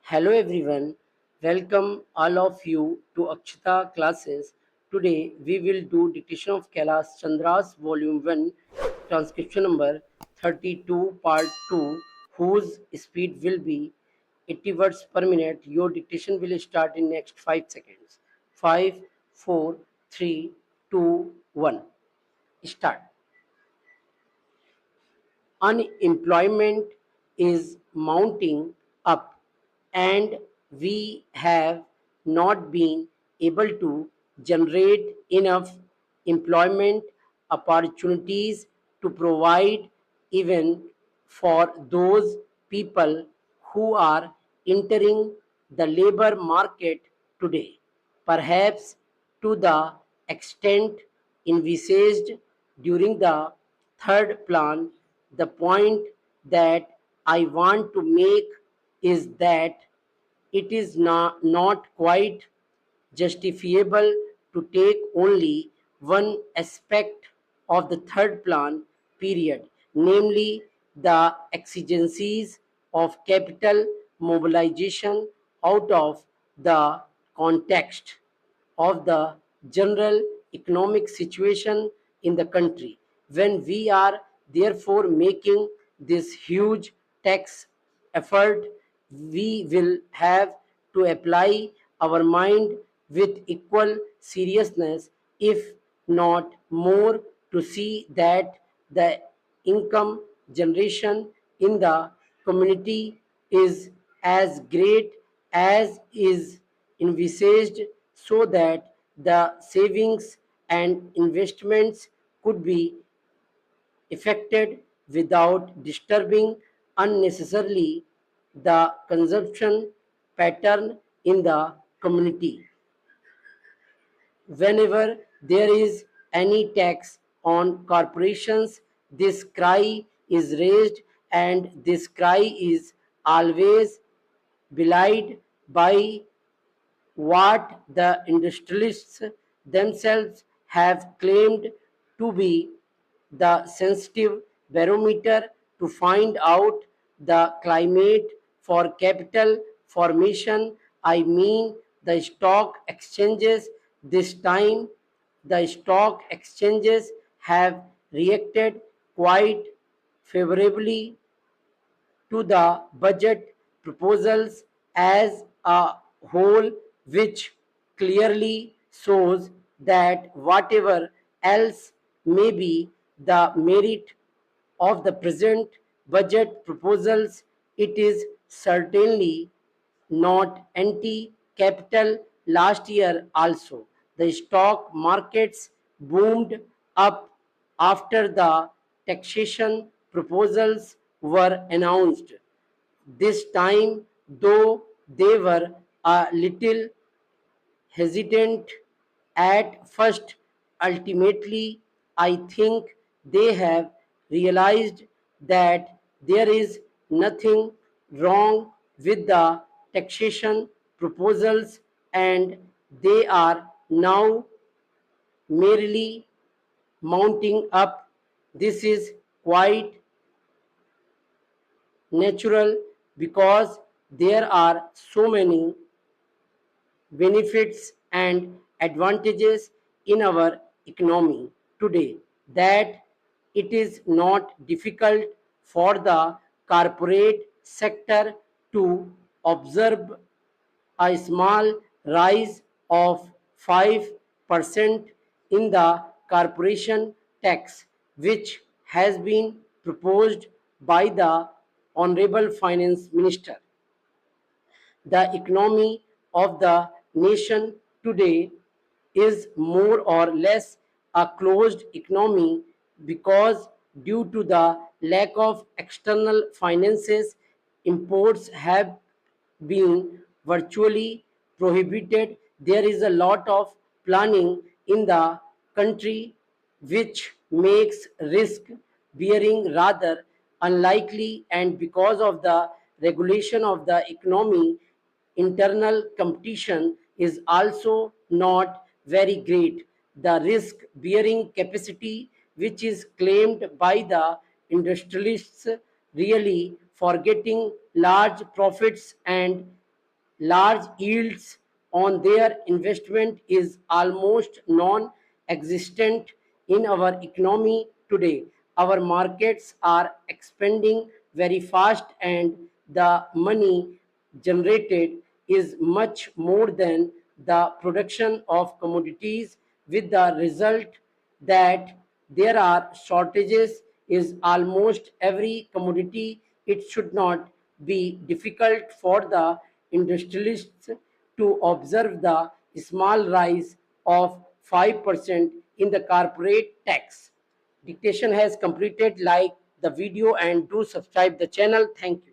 Hello everyone, welcome all of you to Akshita classes. Today we will do dictation of Kailash Chandra's volume 1 transcription number 32 part 2 whose speed will be 80 words per minute. Your dictation will start in next 5 seconds. 5, 4, 3, 2, 1. Start. Unemployment is mounting up and we have not been able to generate enough employment opportunities to provide even for those people who are entering the labor market today, perhaps to the extent envisaged during the third plan. The point that I want to make is that it is not quite justifiable to take only one aspect of the third plan period, namely the exigencies of capital mobilization out of the context of the general economic situation in the country. When we are therefore making this huge tax effort, we will have to apply our mind with equal seriousness, if not more, to see that the income generation in the community is as great as is envisaged, so that the savings and investments could be effected without disturbing unnecessarily the consumption pattern in the community. Whenever there is any tax on corporations, this cry is raised, and this cry is always belied by what the industrialists themselves have claimed to be the sensitive barometer to find out the climate for capital formation. I mean the stock exchanges. This time, the stock exchanges have reacted quite favorably to the budget proposals as a whole, which clearly shows that whatever else may be the merit of the present budget proposals, it is certainly not anti-capital. Last year also, the stock markets boomed up after the taxation proposals were announced. This time, though, they were a little hesitant at first. Ultimately, I think they have realized that there is nothing wrong with the taxation proposals, and they are now merely mounting up. This is quite natural because there are so many benefits and advantages in our economy today that it is not difficult for the corporate sector to observe a small rise of 5% in the corporation tax, which has been proposed by the Honorable Finance Minister. The economy of the nation today is more or less a closed economy because, due to the lack of external finances, imports have been virtually prohibited. There is a lot of planning in the country, which makes risk bearing rather unlikely, and because of the regulation of the economy, internal competition is also not very great. The risk bearing capacity, which is claimed by the industrialists, really for getting large profits and large yields on their investment is almost non-existent in our economy today. Our markets are expanding very fast and the money generated is much more than the production of commodities, with the result that there are shortages is almost every commodity. It should not be difficult for the industrialists to observe the small rise of 5% in the corporate tax. Dictation has completed. Like the video and do subscribe the channel. Thank you.